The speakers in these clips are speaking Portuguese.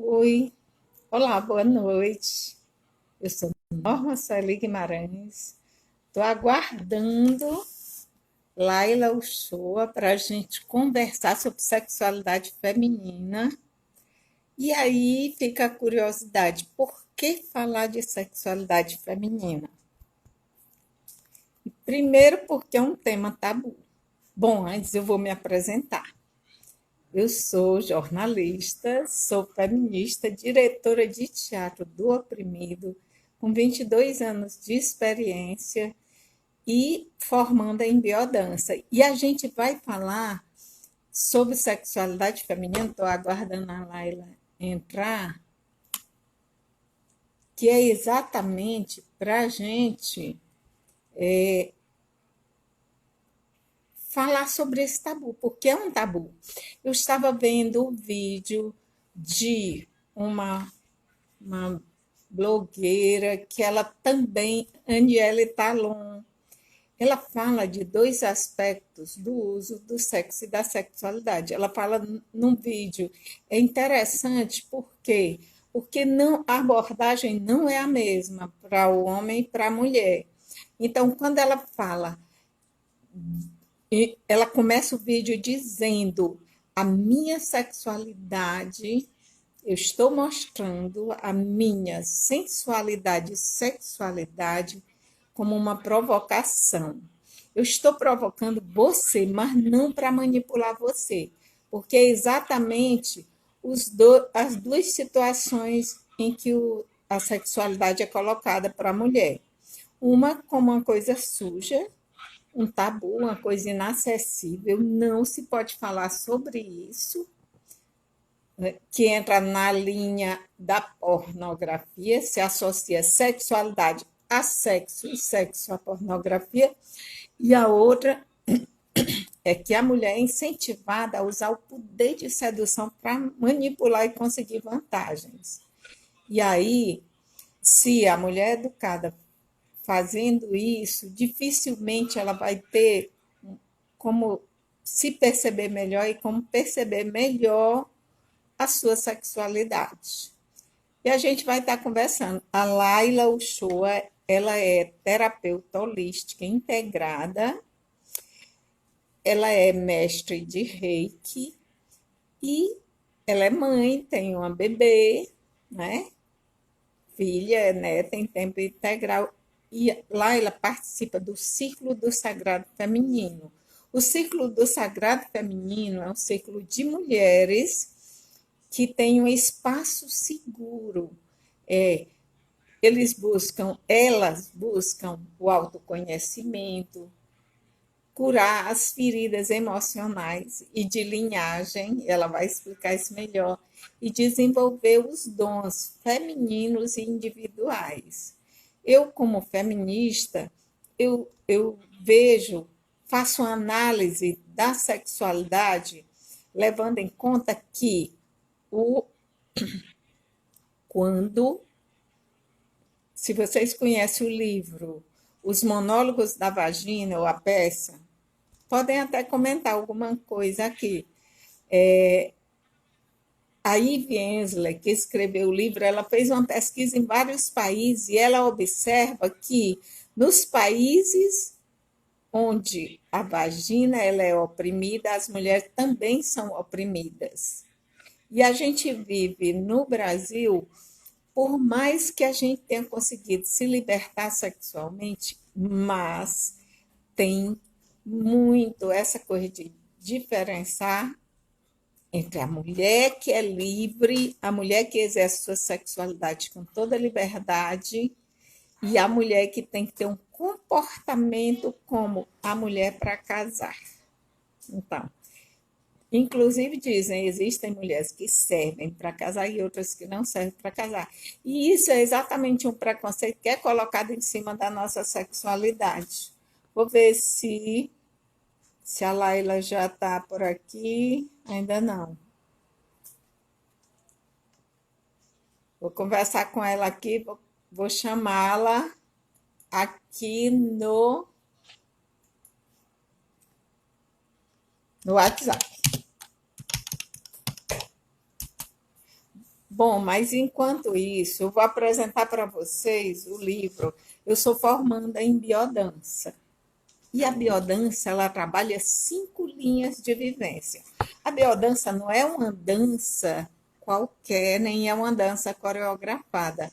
Oi, olá, boa noite. Eu sou Norma Celi Guimarães. Estou aguardando Laila Uchoa para a gente conversar sobre sexualidade feminina. E aí fica a curiosidade: por que falar de sexualidade feminina? Primeiro, porque é um tema tabu. Bom, antes eu vou me apresentar. Eu sou jornalista, sou feminista, diretora de teatro do Oprimido, com 22 anos de experiência e formanda em biodança. E a gente vai falar sobre sexualidade feminina, estou aguardando a Laila entrar, que é exatamente para a gente falar sobre esse tabu, porque é um tabu. Eu estava vendo um vídeo de uma blogueira que ela também, Aniele Talon, ela fala de dois aspectos do uso do sexo e da sexualidade. Ela fala num vídeo, é interessante porque não a abordagem não é a mesma para o homem e para a mulher. Então, quando ela fala, ela começa o vídeo dizendo a minha sexualidade, eu estou mostrando a minha sensualidade e sexualidade como uma provocação. Eu estou provocando você, mas não para manipular você, porque é exatamente as duas situações em que a sexualidade é colocada para a mulher. Uma como uma coisa suja, um tabu, uma coisa inacessível, não se pode falar sobre isso, né, que entra na linha da pornografia, se associa sexualidade a sexo e sexo à pornografia, e a outra é que a mulher é incentivada a usar o poder de sedução para manipular e conseguir vantagens. E aí, se a mulher é educada fazendo isso, dificilmente ela vai ter como se perceber melhor e como perceber melhor a sua sexualidade. E a gente vai estar conversando. A Laila Uchoa, ela é terapeuta holística integrada, ela é mestre de Reiki e ela é mãe, tem uma bebê, né? Filha, neta em tempo integral. E lá ela participa do Círculo do Sagrado Feminino. O Círculo do Sagrado Feminino é um círculo de mulheres que tem um espaço seguro. É, elas buscam o autoconhecimento, curar as feridas emocionais e de linhagem, ela vai explicar isso melhor, e desenvolver os dons femininos e individuais. Eu, como feminista, eu vejo, faço uma análise da sexualidade, levando em conta que o, quando, se vocês conhecem o livro Os Monólogos da Vagina, ou a peça, podem até comentar alguma coisa aqui. A Eve Ensler, que escreveu o livro, ela fez uma pesquisa em vários países e ela observa que nos países onde a vagina ela é oprimida, as mulheres também são oprimidas. E a gente vive no Brasil, por mais que a gente tenha conseguido se libertar sexualmente, mas tem muito essa coisa de diferenciar entre a mulher que é livre, a mulher que exerce sua sexualidade com toda liberdade e a mulher que tem que ter um comportamento como a mulher para casar. Então, inclusive dizem, existem mulheres que servem para casar e outras que não servem para casar. E isso é exatamente um preconceito que é colocado em cima da nossa sexualidade. Vou ver se a Laila já está por aqui. Ainda não. Vou conversar com ela aqui, vou chamá-la aqui no WhatsApp. Bom, mas enquanto isso, eu vou apresentar para vocês o livro. Eu sou formanda em biodança. E a biodança, ela trabalha 5 linhas de vivência. A biodança não é uma dança qualquer, nem é uma dança coreografada.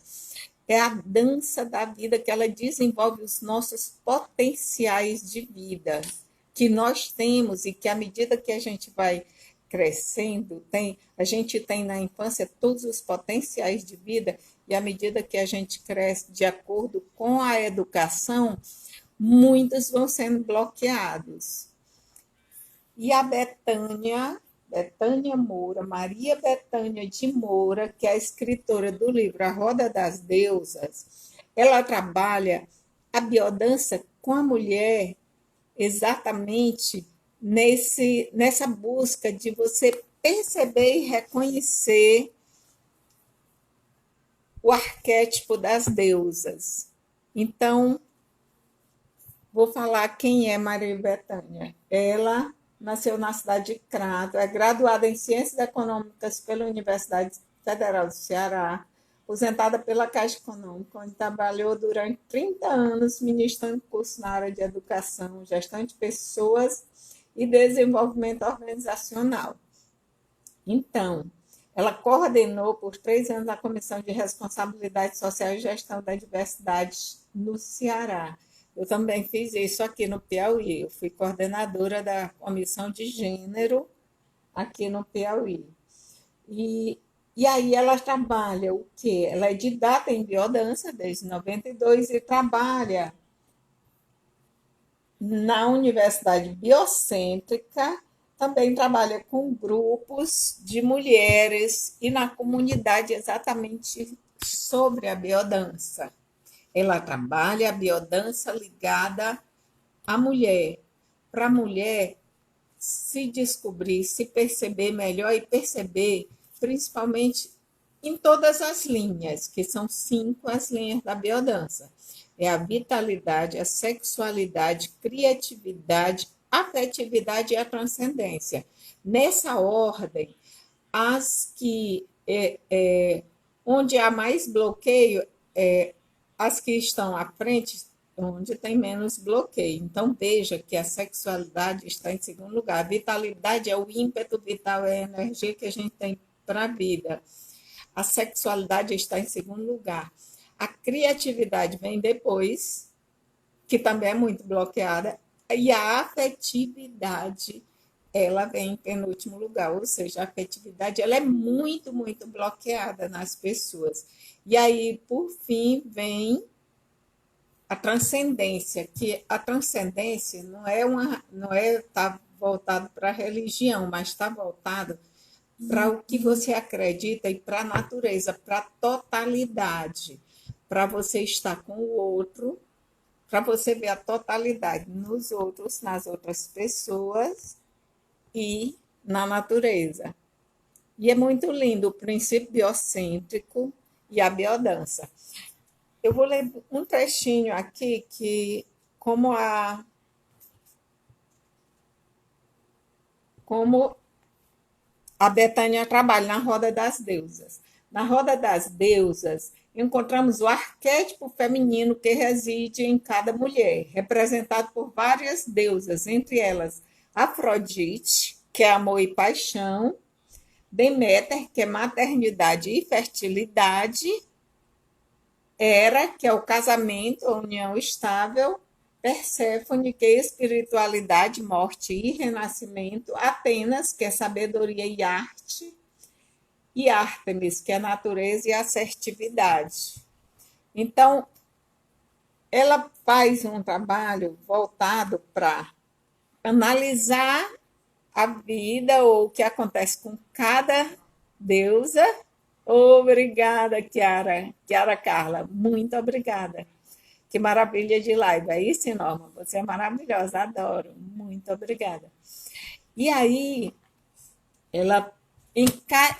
É a dança da vida que ela desenvolve os nossos potenciais de vida que nós temos e que à medida que a gente vai crescendo, a gente tem na infância todos os potenciais de vida e à medida que a gente cresce de acordo com a educação, muitos vão sendo bloqueados. E a Bethânia Moura, Maria Bethânia de Moura, que é a escritora do livro A Roda das Deusas, ela trabalha a biodança com a mulher exatamente nessa busca de você perceber e reconhecer o arquétipo das deusas. Então, vou falar quem é Maria Bethânia. Ela nasceu na cidade de Crato, é graduada em Ciências Econômicas pela Universidade Federal do Ceará, aposentada pela Caixa Econômica, onde trabalhou durante 30 anos ministrando cursos na área de educação, gestão de pessoas e desenvolvimento organizacional. Então, ela coordenou por 3 anos a Comissão de Responsabilidade Social e Gestão da Diversidade no Ceará. Eu também fiz isso aqui no Piauí. Eu fui coordenadora da Comissão de Gênero aqui no Piauí. E aí ela trabalha o quê? Ela é didata em biodança desde 92 e trabalha na Universidade Biocêntrica, também trabalha com grupos de mulheres e na comunidade exatamente sobre a biodança. Ela trabalha a biodança ligada à mulher, para a mulher se descobrir, se perceber melhor e perceber, principalmente em todas as linhas, que são 5 as linhas da biodança. É a vitalidade, a sexualidade, criatividade, afetividade e a transcendência. Nessa ordem, as que onde há mais bloqueio, as que estão à frente, onde tem menos bloqueio. Então, veja que a sexualidade está em segundo lugar. A vitalidade é o ímpeto vital, é a energia que a gente tem para a vida. A sexualidade está em segundo lugar. A criatividade vem depois, que também é muito bloqueada, e a afetividade, ela vem em penúltimo lugar, ou seja, a afetividade ela é muito, muito bloqueada nas pessoas. E aí, por fim, vem a transcendência, que a transcendência não é tá voltado para a religião, mas está voltado para o que você acredita e para a natureza, para a totalidade, para você estar com o outro, para você ver a totalidade nos outros, nas outras pessoas e na natureza. E é muito lindo o princípio biocêntrico e a biodança. Eu vou ler um trechinho aqui que como a Bethânia trabalha na Roda das Deusas. Na Roda das Deusas, encontramos o arquétipo feminino que reside em cada mulher, representado por várias deusas, entre elas Afrodite, que é amor e paixão, Deméter, que é maternidade e fertilidade, Hera, que é o casamento, a união estável, Perséfone, que é espiritualidade, morte e renascimento, Atenas, que é sabedoria e arte, e Ártemis, que é natureza e assertividade. Então, ela faz um trabalho voltado para analisar a vida ou o que acontece com cada deusa. Obrigada, Kiara Carla, muito obrigada. Que maravilha de live. É isso, Norma? Você é maravilhosa, adoro. Muito obrigada. E aí, ela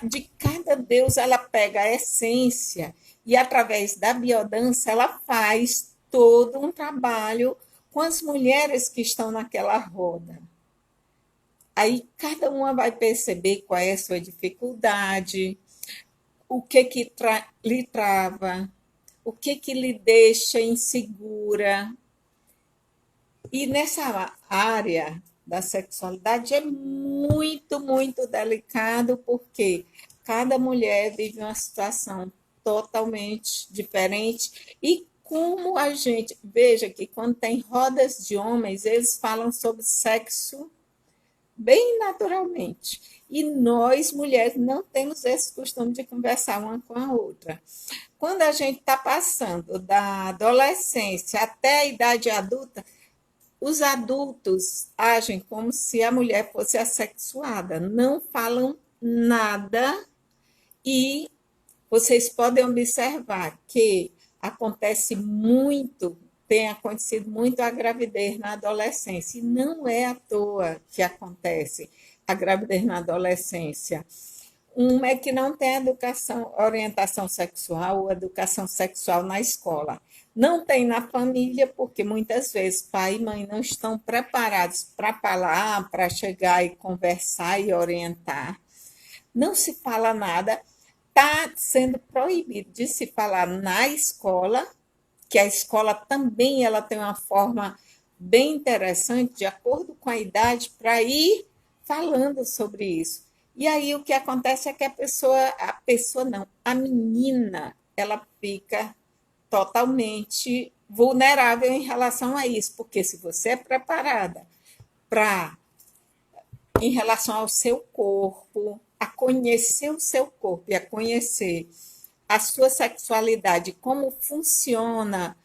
de cada deus ela pega a essência e através da biodança ela faz todo um trabalho com as mulheres que estão naquela roda. Aí cada uma vai perceber qual é a sua dificuldade, o que lhe trava, o que lhe deixa insegura. E nessa área da sexualidade é muito, muito delicado, porque cada mulher vive uma situação totalmente diferente. E como a gente. Veja que quando tem rodas de homens, eles falam sobre sexo bem naturalmente. E nós, mulheres, não temos esse costume de conversar uma com a outra. Quando a gente está passando da adolescência até a idade adulta, os adultos agem como se a mulher fosse assexuada, não falam nada e vocês podem observar que acontece muito, tem acontecido muito a gravidez na adolescência, e não é à toa que acontece a gravidez na adolescência. Uma é que não tem educação, orientação sexual ou educação sexual na escola. Não tem na família, porque muitas vezes pai e mãe não estão preparados para falar, para chegar e conversar e orientar. Não se fala nada. Está sendo proibido de se falar na escola, que a escola também ela tem uma forma bem interessante, de acordo com a idade, para ir falando sobre isso. E aí o que acontece é que a pessoa não, a menina, ela fica totalmente vulnerável em relação a isso, porque se você é preparada para, em relação ao seu corpo, a conhecer o seu corpo e a conhecer a sua sexualidade, como funciona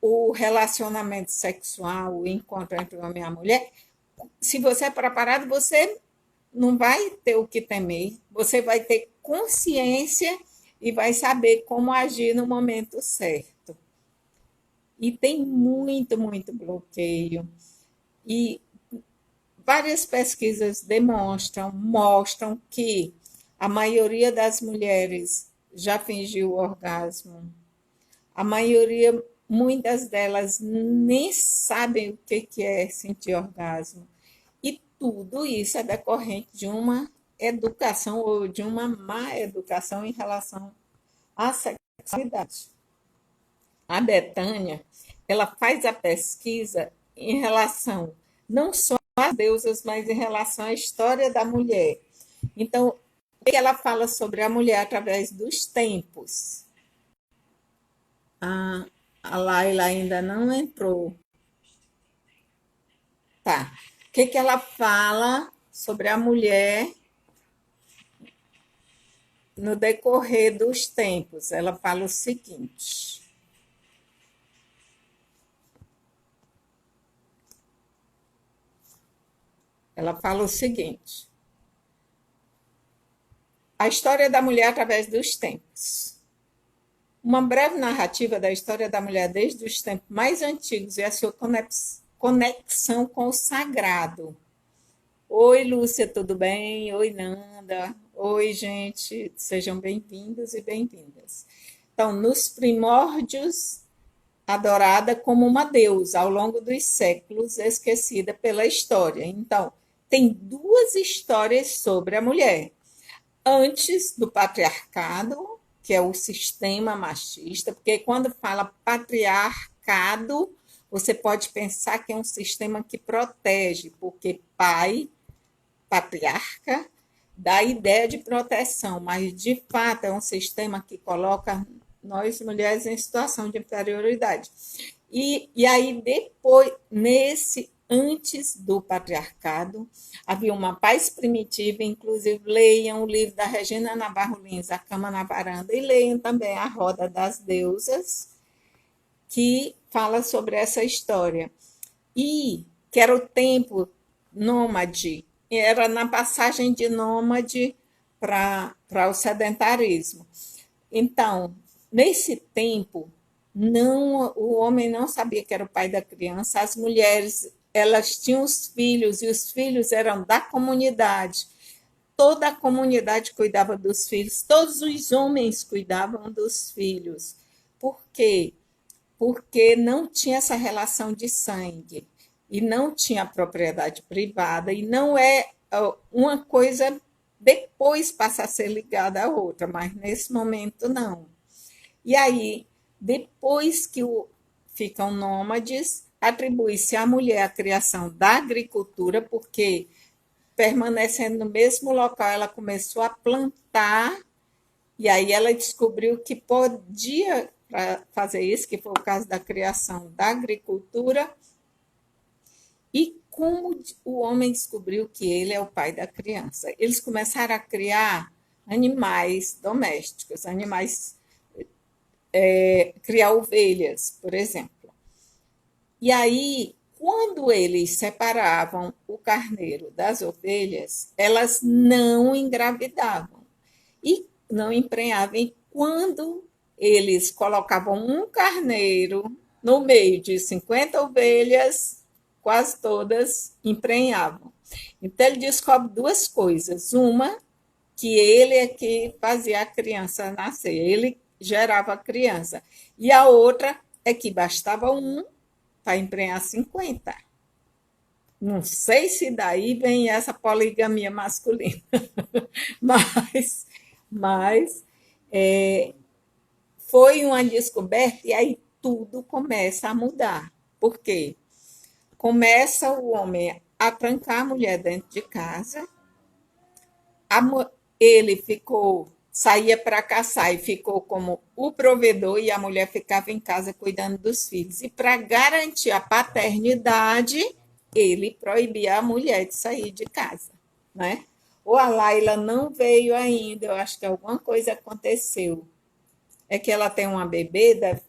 o relacionamento sexual, o encontro entre o homem e a mulher, se você é preparado, você não vai ter o que temer, você vai ter consciência e vai saber como agir no momento certo. E tem muito, muito bloqueio. E várias pesquisas mostram que a maioria das mulheres já fingiu o orgasmo. A maioria, muitas delas, nem sabem o que é sentir orgasmo. E tudo isso é decorrente de uma educação ou de uma má educação em relação à sexualidade. A Betânia, ela faz a pesquisa em relação não só às deusas, mas em relação à história da mulher. Então, o que ela fala sobre a mulher através dos tempos? A Laila ainda não entrou. Tá. O que ela fala sobre a mulher no decorrer dos tempos? Ela fala o seguinte. Ela fala o seguinte: a história da mulher através dos tempos. Uma breve narrativa da história da mulher desde os tempos mais antigos e a sua conexão com o sagrado. Oi, Lúcia, tudo bem? Oi, Nanda. Oi, gente, sejam bem-vindos e bem-vindas. Então, nos primórdios, adorada como uma deusa ao longo dos séculos, esquecida pela história. Então, tem duas histórias sobre a mulher. Antes do patriarcado, que é o sistema machista, porque quando fala patriarcado, você pode pensar que é um sistema que protege, porque pai, patriarca, dá a ideia de proteção, mas de fato é um sistema que coloca nós mulheres em situação de inferioridade. E aí depois, antes do patriarcado, havia uma paz primitiva, inclusive leiam o livro da Regina Navarro Lins, A Cama na Varanda, e leiam também A Roda das Deusas, que fala sobre essa história. E que era o tempo nômade, era na passagem de nômade para o sedentarismo. Então, nesse tempo, não, o homem não sabia que era o pai da criança, as mulheres elas tinham os filhos e os filhos eram da comunidade. Toda a comunidade cuidava dos filhos, todos os homens cuidavam dos filhos. Por quê? Porque não tinha essa relação de sangue e não tinha propriedade privada e não é uma coisa depois passa a ser ligada à outra, mas nesse momento não. E aí, depois que ficam nômades, atribui-se à mulher a criação da agricultura, porque permanecendo no mesmo local, ela começou a plantar, e aí ela descobriu que podia fazer isso, que foi o caso da criação da agricultura, e como o homem descobriu que ele é o pai da criança? Eles começaram a criar animais domésticos, criar ovelhas, por exemplo. E aí, quando eles separavam o carneiro das ovelhas, elas não engravidavam e não emprenhavam. E quando eles colocavam um carneiro no meio de 50 ovelhas, quase todas emprenhavam. Então, ele descobre duas coisas. Uma, que ele é que fazia a criança nascer, ele gerava a criança. E a outra é que bastava um para emprenhar 50. Não sei se daí vem essa poligamia masculina, mas, mas é, foi uma descoberta e aí tudo começa a mudar. Por quê? Começa o homem a trancar a mulher dentro de casa, ele saía para caçar e ficou como o provedor e a mulher ficava em casa cuidando dos filhos. E para garantir a paternidade, ele proibia a mulher de sair de casa, né? Ou a Laila não veio ainda, eu acho que alguma coisa aconteceu. É que ela tem uma bebê, deve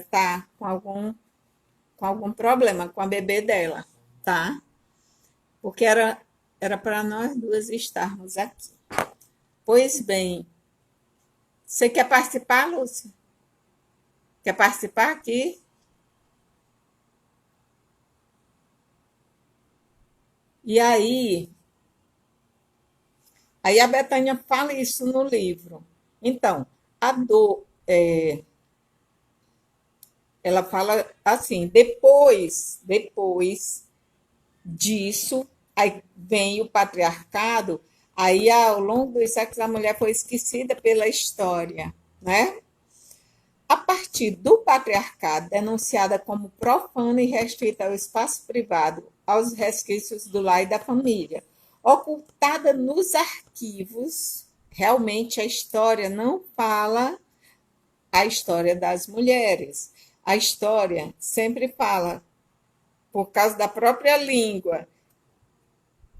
estar com algum problema com a bebê dela, tá? Porque era para nós duas estarmos aqui. Pois bem, você quer participar, Lúcia? Quer participar aqui? E aí a Betânia fala isso no livro. Então, a dor, ela fala assim, depois disso, aí vem o patriarcado, aí ao longo dos séculos a mulher foi esquecida pela história, né? A partir do patriarcado, denunciada como profana e restrita ao espaço privado, aos resquícios do lar e da família, ocultada nos arquivos, realmente a história não fala a história das mulheres. A história sempre fala, por causa da própria língua,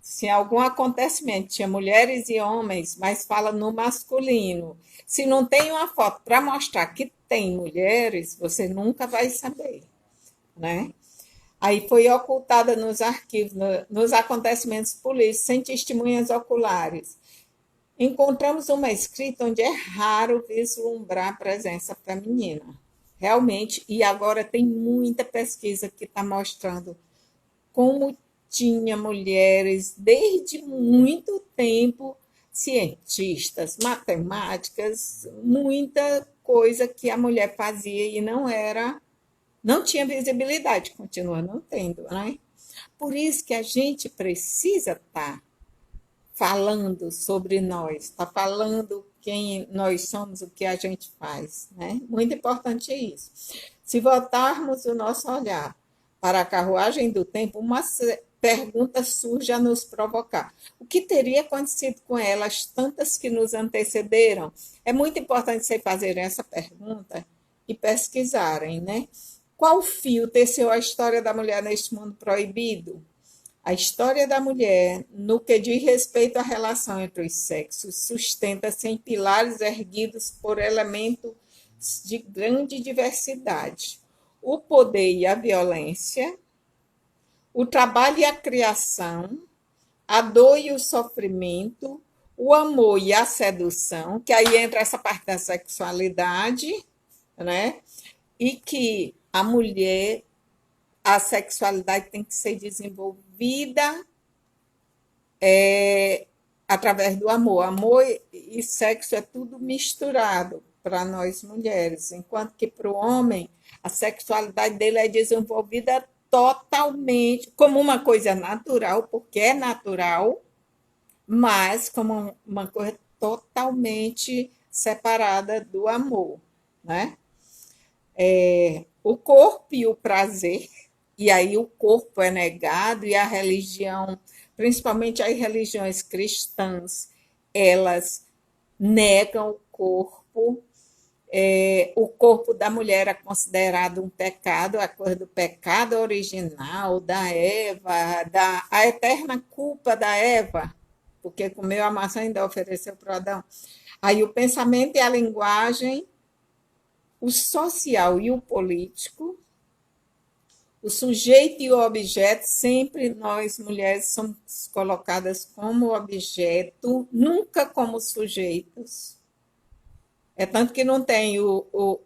se algum acontecimento tinha mulheres e homens, mas fala no masculino. Se não tem uma foto para mostrar que tem mulheres, você nunca vai saber, né? Aí foi ocultada nos arquivos, nos acontecimentos políticos, sem testemunhas oculares. Encontramos uma escrita onde é raro vislumbrar a presença feminina. Realmente, e agora tem muita pesquisa que está mostrando como tinha mulheres desde muito tempo, cientistas, matemáticas, muita coisa que a mulher fazia e não tinha visibilidade, continua não tendo, né? Por isso que a gente precisa estar falando sobre nós, está falando quem nós somos, o que a gente faz, né? Muito importante isso. Se voltarmos o nosso olhar para a carruagem do tempo, uma pergunta surge a nos provocar. O que teria acontecido com elas, tantas que nos antecederam? É muito importante vocês fazerem essa pergunta e pesquisarem, né? Qual fio teceu a história da mulher neste mundo proibido? A história da mulher, no que diz respeito à relação entre os sexos, sustenta-se em pilares erguidos por elementos de grande diversidade: o poder e a violência, o trabalho e a criação, a dor e o sofrimento, o amor e a sedução, que aí entra essa parte da sexualidade, né? E que a mulher, a sexualidade tem que ser desenvolvida através do amor. Amor e sexo é tudo misturado para nós mulheres, enquanto que para o homem a sexualidade dele é desenvolvida totalmente como uma coisa natural, porque é natural, mas como uma coisa totalmente separada do amor, né? O corpo e o prazer, e aí o corpo é negado, e a religião, principalmente as religiões cristãs, elas negam o corpo. O corpo da mulher é considerado um pecado, a coisa do pecado original, da Eva, a eterna culpa da Eva, porque comeu a maçã e ainda ofereceu para Adão. Aí o pensamento e a linguagem, o social e o político, o sujeito e o objeto, sempre nós mulheres somos colocadas como objeto, nunca como sujeitos. É tanto que não tem o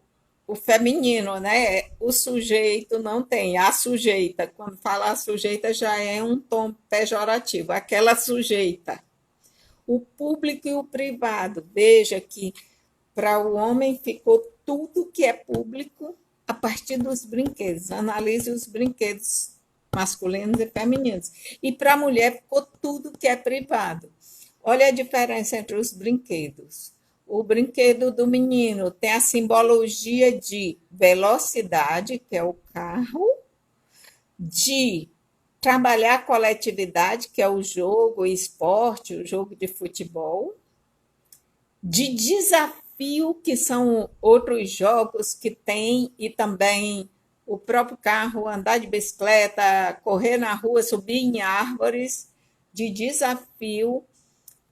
feminino, né? O sujeito não tem, a sujeita. Quando fala a sujeita já é um tom pejorativo, aquela sujeita. O público e o privado. Veja que para o homem ficou tudo que é público a partir dos brinquedos. Analise os brinquedos masculinos e femininos. E para a mulher ficou tudo que é privado. Olha a diferença entre os brinquedos. O brinquedo do menino tem a simbologia de velocidade, que é o carro, de trabalhar a coletividade, que é o jogo, o esporte, o jogo de futebol, de desafio, que são outros jogos que tem, e também o próprio carro, andar de bicicleta, correr na rua, subir em árvores, de desafio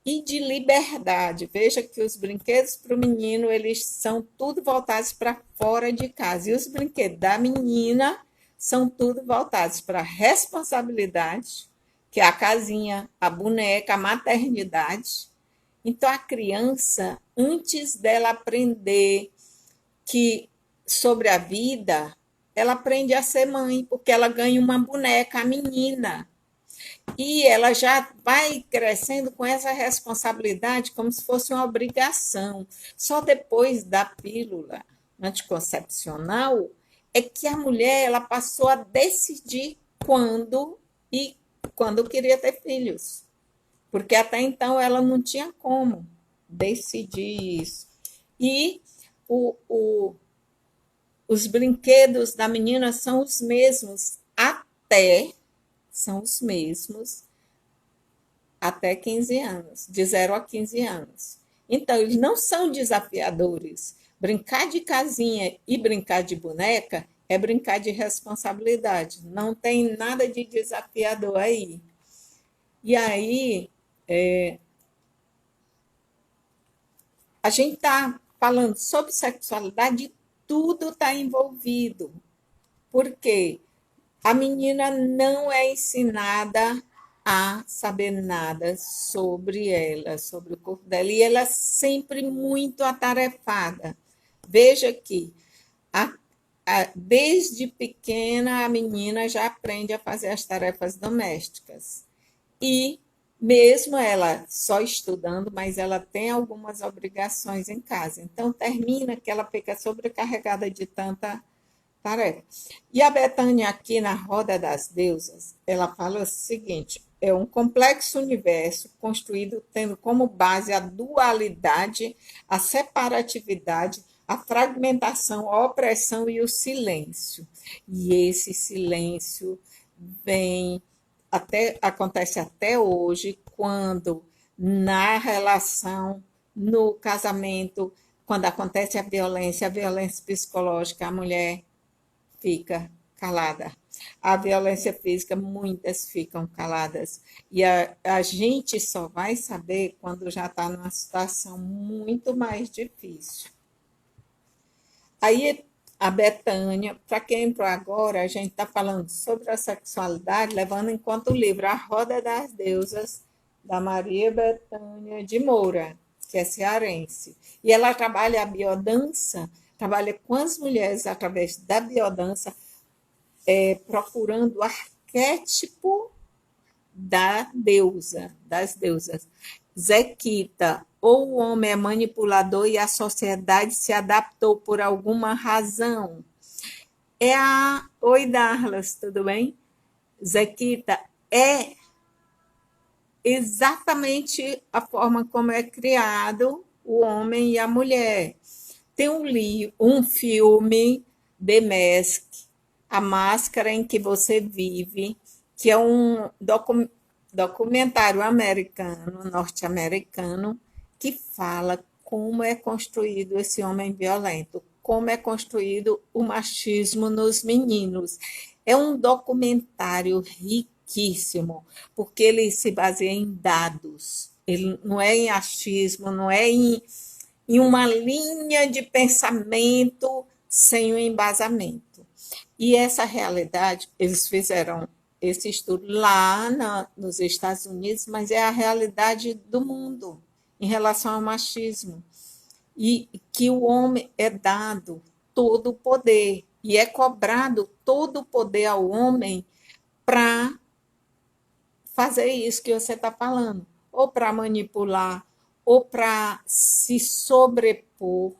e de liberdade. Veja que os brinquedos para o menino, eles são tudo voltados para fora de casa. E os brinquedos da menina são tudo voltados para a responsabilidade, que é a casinha, a boneca, a maternidade. Então, a criança, antes dela aprender que sobre a vida, ela aprende a ser mãe, porque ela ganha uma boneca, a menina. E ela já vai crescendo com essa responsabilidade como se fosse uma obrigação. Só depois da pílula anticoncepcional é que a mulher ela passou a decidir quando queria ter filhos. Porque até então ela não tinha como decidir isso. E o, o, os brinquedos da menina são os mesmos até 15 anos, de 0 a 15 anos. Então, eles não são desafiadores. Brincar de casinha e brincar de boneca é brincar de responsabilidade. Não tem nada de desafiador aí. E aí, a gente está falando sobre sexualidade e tudo está envolvido. Porque a menina não é ensinada a saber nada sobre ela, sobre o corpo dela, e ela é sempre muito atarefada. Veja que desde pequena a menina já aprende a fazer as tarefas domésticas. E mesmo ela só estudando, mas ela tem algumas obrigações em casa. Então termina que ela fica sobrecarregada de tanta tarefa. E a Betânia, aqui na Roda das Deusas, ela fala o seguinte: é um complexo universo construído tendo como base a dualidade, a separatividade, a fragmentação, a opressão e o silêncio. E esse silêncio acontece até hoje, quando na relação, no casamento, quando acontece a violência psicológica, a mulher fica calada. A violência física, muitas ficam caladas. E a gente só vai saber quando já está numa situação muito mais difícil. Aí, a Betânia, para quem entrou agora, a gente está falando sobre a sexualidade, levando em conta o livro A Roda das Deusas, da Maria Betânia de Moura, que é cearense. E ela trabalha a biodança, trabalha com as mulheres através da biodança, procurando o arquétipo das deusas. Zequita, ou o homem é manipulador e a sociedade se adaptou por alguma razão. Oi, Darlas, tudo bem? Zequita exatamente a forma como é criado o homem e a mulher. Tem um filme, The Mask, A Máscara em que Você Vive, que é um documentário americano, norte-americano, que fala como é construído esse homem violento, como é construído o machismo nos meninos. É um documentário riquíssimo, porque ele se baseia em dados. Ele não é em achismo, não é em uma linha de pensamento sem o embasamento. E essa realidade, eles fizeram esse estudo lá nos Estados Unidos, mas é a realidade do mundo em relação ao machismo. E que o homem é dado todo o poder e é cobrado todo o poder ao homem para fazer isso que você está falando, ou para manipular, ou para se sobrepor,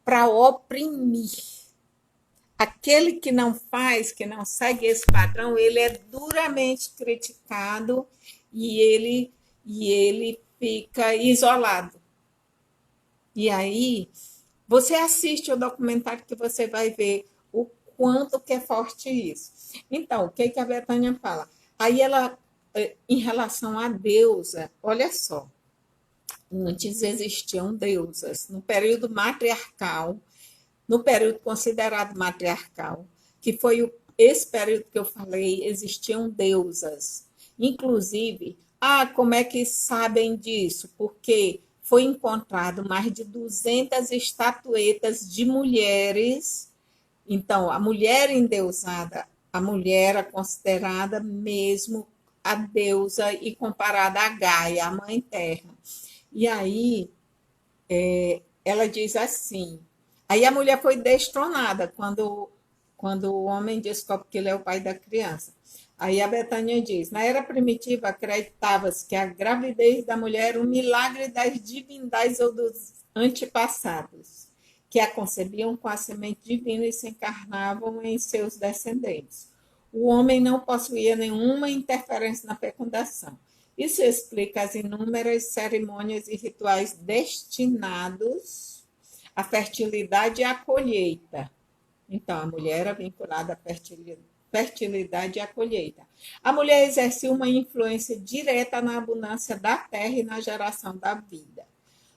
para oprimir. Aquele que não faz, que não segue esse padrão, ele é duramente criticado e ele fica isolado. E aí, você assiste o documentário que você vai ver o quanto que é forte isso. Então, o que a Betânia fala? Aí ela, em relação à deusa, olha só, antes existiam deusas. No período matriarcal, no período considerado matriarcal, que foi esse período que eu falei, existiam deusas. Inclusive, como é que sabem disso? Porque foi encontrado mais de 200 estatuetas de mulheres. Então, a mulher endeusada, a mulher é considerada mesmo a deusa e comparada a Gaia, a mãe terra. E aí, ela diz assim, aí a mulher foi destronada quando o homem descobre que ele é o pai da criança. Aí a Betânia diz, na era primitiva acreditava-se que a gravidez da mulher era um milagre das divindades ou dos antepassados, que a concebiam com a semente divina e se encarnavam em seus descendentes. O homem não possuía nenhuma interferência na fecundação. Isso explica as inúmeras cerimônias e rituais destinados à fertilidade e à colheita. Então, a mulher era vinculada à fertilidade e à colheita. A mulher exercia uma influência direta na abundância da terra e na geração da vida.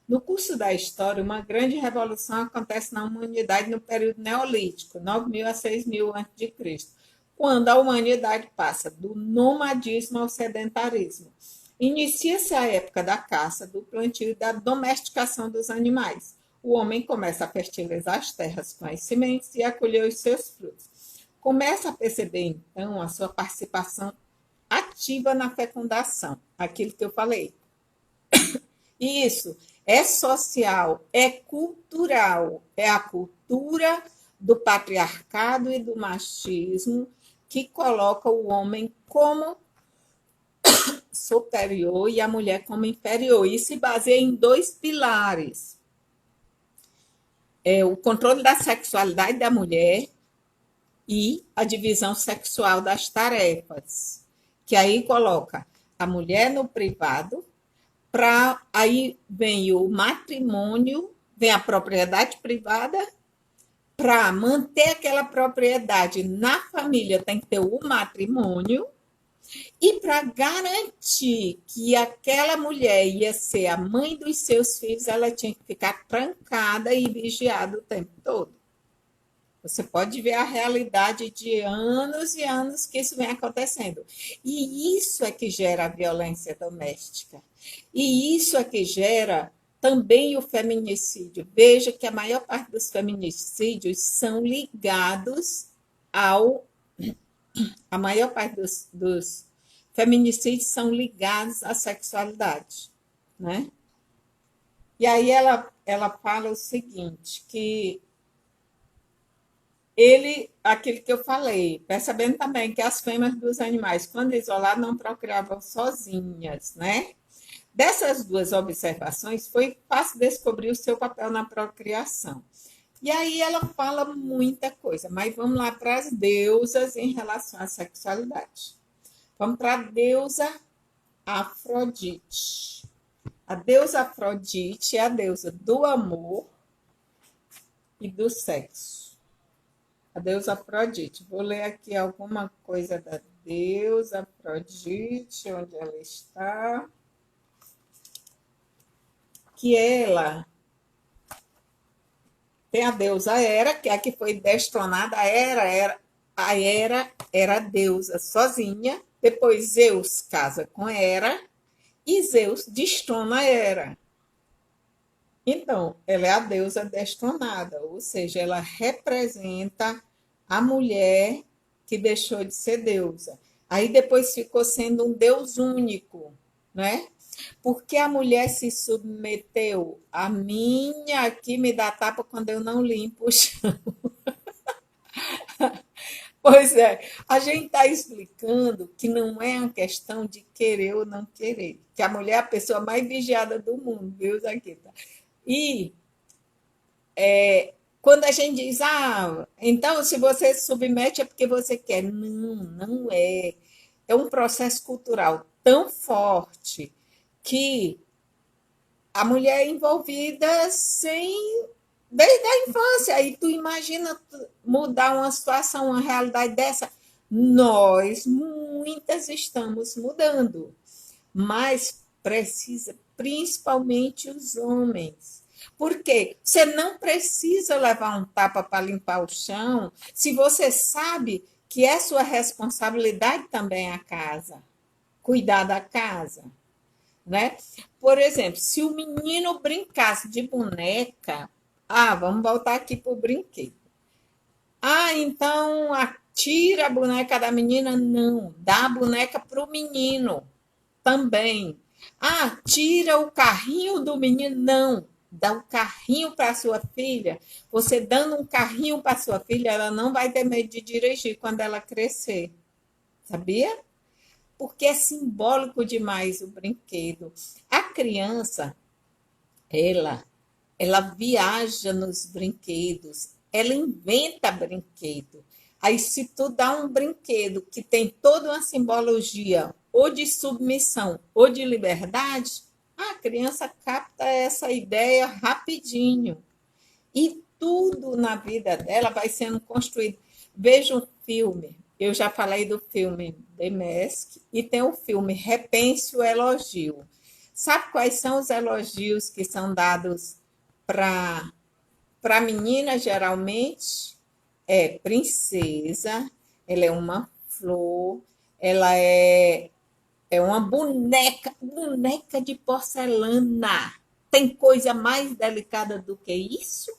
No curso da história, uma grande revolução acontece na humanidade no período neolítico, 9.000 a 6.000 a.C., quando a humanidade passa do nomadismo ao sedentarismo. Inicia-se a época da caça, do plantio e da domesticação dos animais. O homem começa a fertilizar as terras com as sementes e a colher os seus frutos. Começa a perceber, então, a sua participação ativa na fecundação, aquilo que eu falei. E isso é social, é cultural, é a cultura do patriarcado e do machismo que coloca o homem como superior e a mulher como inferior. E se baseia em dois pilares. O controle da sexualidade da mulher e a divisão sexual das tarefas. Que aí coloca a mulher no privado, aí vem o matrimônio, vem a propriedade privada. Para manter aquela propriedade na família tem que ter o matrimônio. E para garantir que aquela mulher ia ser a mãe dos seus filhos, ela tinha que ficar trancada e vigiada o tempo todo. Você pode ver a realidade de anos e anos que isso vem acontecendo. E isso é que gera a violência doméstica. E isso é que gera também o feminicídio. Veja que a maior parte dos feminicídios são ligados ao... A maior parte dos feminicídios são ligados à sexualidade, né? E aí ela fala o seguinte, que aquilo que eu falei, percebendo também que as fêmeas dos animais, quando isoladas, não procriavam sozinhas, né? Dessas duas observações, foi fácil descobrir o seu papel na procriação. E aí ela fala muita coisa, mas vamos lá para as deusas em relação à sexualidade. Vamos para a deusa Afrodite. A deusa Afrodite é a deusa do amor e do sexo. A deusa Afrodite. Vou ler aqui alguma coisa da deusa Afrodite, onde ela está. Que ela tem a deusa Hera, que é a que foi destronada. A Hera era a deusa sozinha. Depois Zeus casa com Hera e Zeus destrona Hera. Então, ela é a deusa destronada, ou seja, ela representa a mulher que deixou de ser deusa. Aí depois ficou sendo um deus único, né? Porque a mulher se submeteu a minha aqui me dá tapa quando eu não limpo o chão. Pois é, a gente está explicando que não é uma questão de querer ou não querer, que a mulher é a pessoa mais vigiada do mundo, Deus aqui, tá? E quando a gente diz, então se você se submete é porque você quer. Não, não é. É um processo cultural tão forte que a mulher é envolvida sem desde a infância. Aí tu imagina mudar uma situação, uma realidade dessa. Nós, muitas, estamos mudando, mas precisa, principalmente os homens. Por quê? Você não precisa levar um tapa para limpar o chão se você sabe que é sua responsabilidade também a casa, cuidar da casa, né? Por exemplo, se o menino brincasse de boneca, vamos voltar aqui para o brinquedo. Então tira a boneca da menina? Não, dá a boneca para o menino também. Tira o carrinho do menino? Não, dá o carrinho para sua filha. Você dando um carrinho para sua filha, ela não vai ter medo de dirigir quando ela crescer. Sabia? Porque é simbólico demais o brinquedo. A criança, ela, ela viaja nos brinquedos, ela inventa brinquedo. Aí, se tu dá um brinquedo que tem toda uma simbologia ou de submissão ou de liberdade, a criança capta essa ideia rapidinho. E tudo na vida dela vai sendo construído. Veja um filme, eu já falei do filme The Mask, e tem o filme Repense o Elogio. Sabe quais são os elogios que são dados para a menina, geralmente? É princesa, ela é uma flor, ela é uma boneca de porcelana. Tem coisa mais delicada do que isso?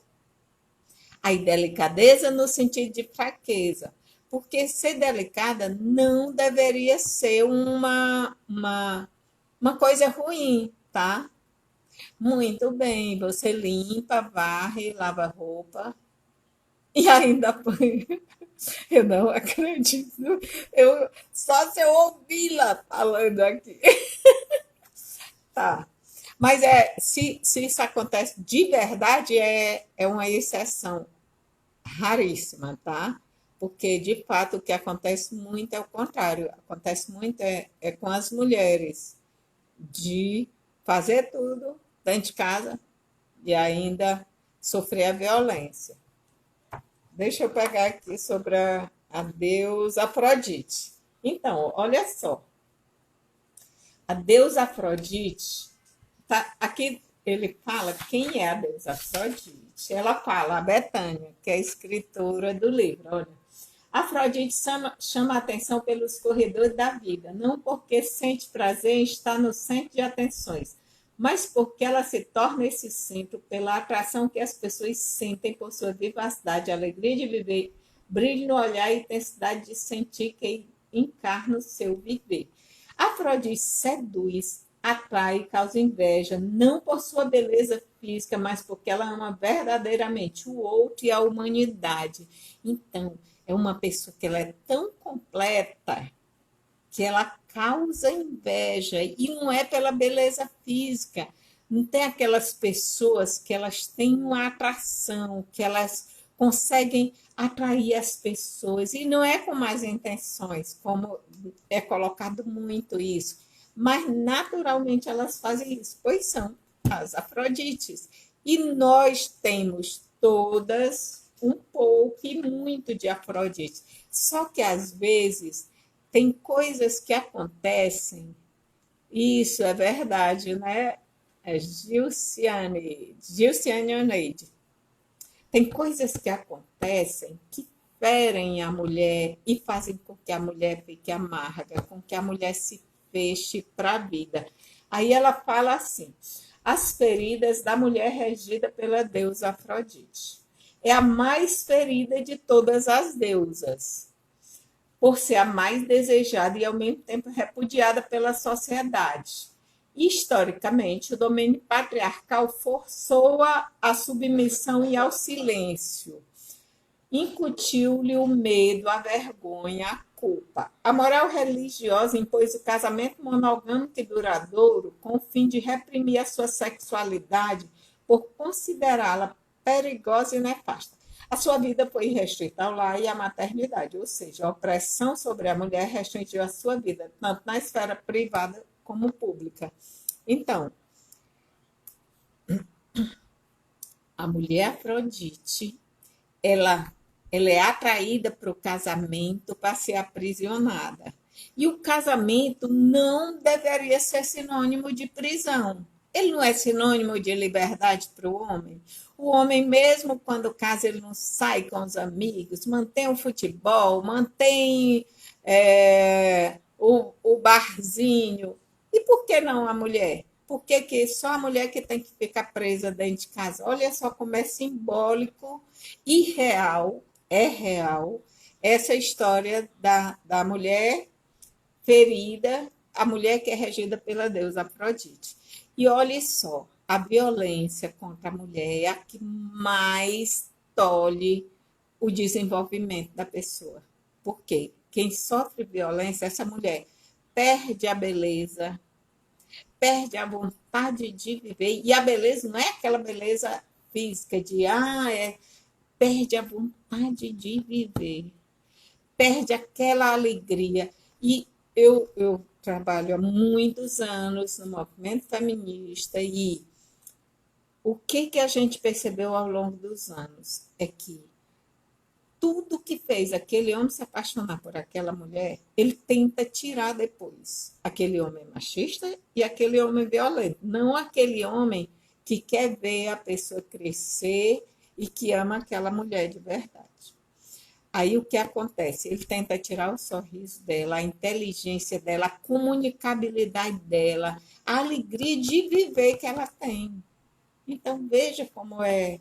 Aí, delicadeza no sentido de fraqueza. Porque ser delicada não deveria ser uma coisa ruim, tá? Muito bem, você limpa, varre, lava roupa e ainda põe. Eu não acredito. Só se eu ouvi-la falando aqui. Tá. Mas se isso acontece de verdade, é uma exceção raríssima, tá? Porque, de fato, o que acontece muito é o contrário. Acontece muito é com as mulheres, de fazer tudo dentro de casa e ainda sofrer a violência. Deixa eu pegar aqui sobre a deusa Afrodite. Então, olha só. A deusa Afrodite, tá, aqui ele fala quem é a deusa Afrodite. Ela fala, a Betânia, que é a escritora do livro. Olha, Afrodite chama a atenção pelos corredores da vida, não porque sente prazer em estar no centro de atenções, mas porque ela se torna esse centro pela atração que as pessoas sentem por sua vivacidade, alegria de viver, brilho no olhar e intensidade de sentir que encarna o seu viver. Afrodite seduz, atrai e causa inveja, não por sua beleza física, mas porque ela ama verdadeiramente o outro e a humanidade. Então, é uma pessoa que ela é tão completa que ela causa inveja e não é pela beleza física. Não tem aquelas pessoas que elas têm uma atração, que elas conseguem atrair as pessoas e não é com más intenções, como é colocado muito isso. mas naturalmente elas fazem isso, pois são as Afrodites. E nós temos todas um pouco e muito de Afrodite. Só que às vezes tem coisas que acontecem, isso é verdade, né? É Gilciane Oneide. Tem coisas que acontecem que ferem a mulher e fazem com que a mulher fique amarga, com que a mulher se feche para a vida. Aí ela fala assim: as feridas da mulher regida pela deusa Afrodite. É a mais ferida de todas as deusas, por ser a mais desejada e ao mesmo tempo repudiada pela sociedade. Historicamente, o domínio patriarcal forçou-a à submissão e ao silêncio, incutiu-lhe o medo, a vergonha, a culpa. A moral religiosa impôs o casamento monogâmico e duradouro com o fim de reprimir a sua sexualidade por considerá-la perigosa e nefasta. A sua vida foi restrita ao lar e à maternidade, ou seja, a opressão sobre a mulher restringiu a sua vida, tanto na esfera privada como pública. Então, a mulher Afrodite, ela, ela é atraída para o casamento para ser aprisionada. E o casamento não deveria ser sinônimo de prisão. Ele não é sinônimo de liberdade para o homem. O homem, mesmo quando casa, ele não sai com os amigos, mantém o futebol, mantém o barzinho. E por que não a mulher? Por que só a mulher que tem que ficar presa dentro de casa? Olha só como é simbólico e real, é real, essa história da mulher ferida, a mulher que é regida pela deusa Afrodite. E olhe só, a violência contra a mulher é a que mais tolhe o desenvolvimento da pessoa. Por quê? Quem sofre violência, essa mulher perde a beleza, perde a vontade de viver. E a beleza não é aquela beleza física de perde a vontade de viver, perde aquela alegria. E eu trabalho há muitos anos no movimento feminista e o que a gente percebeu ao longo dos anos é que tudo que fez aquele homem se apaixonar por aquela mulher, ele tenta tirar depois. Aquele homem machista e aquele homem violento. Não aquele homem que quer ver a pessoa crescer e que ama aquela mulher de verdade. Aí o que acontece? Ele tenta tirar o sorriso dela, a inteligência dela, a comunicabilidade dela, a alegria de viver que ela tem. Então veja como é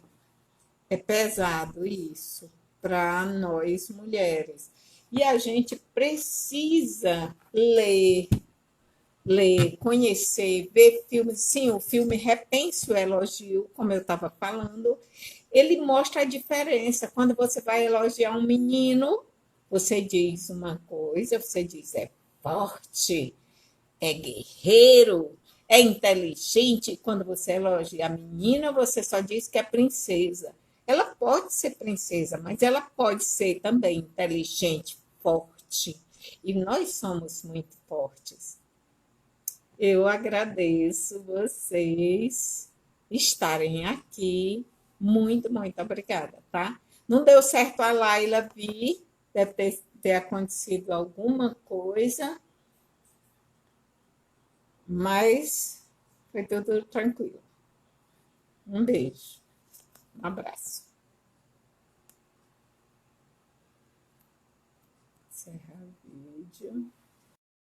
pesado isso para nós mulheres. E a gente precisa ler, conhecer, ver filmes. Sim, o filme Repense o Elogio, como eu estava falando, ele mostra a diferença. Quando você vai elogiar um menino, você diz uma coisa, você diz é forte, é guerreiro, é inteligente. Quando você elogia a menina, você só diz que é princesa. Ela pode ser princesa, mas ela pode ser também inteligente, forte. E nós somos muito fortes. Eu agradeço vocês estarem aqui. Muito, muito obrigada, tá? Não deu certo a Laila vir, deve ter acontecido alguma coisa, mas foi tudo tranquilo. Um beijo, um abraço. Encerrar vídeo.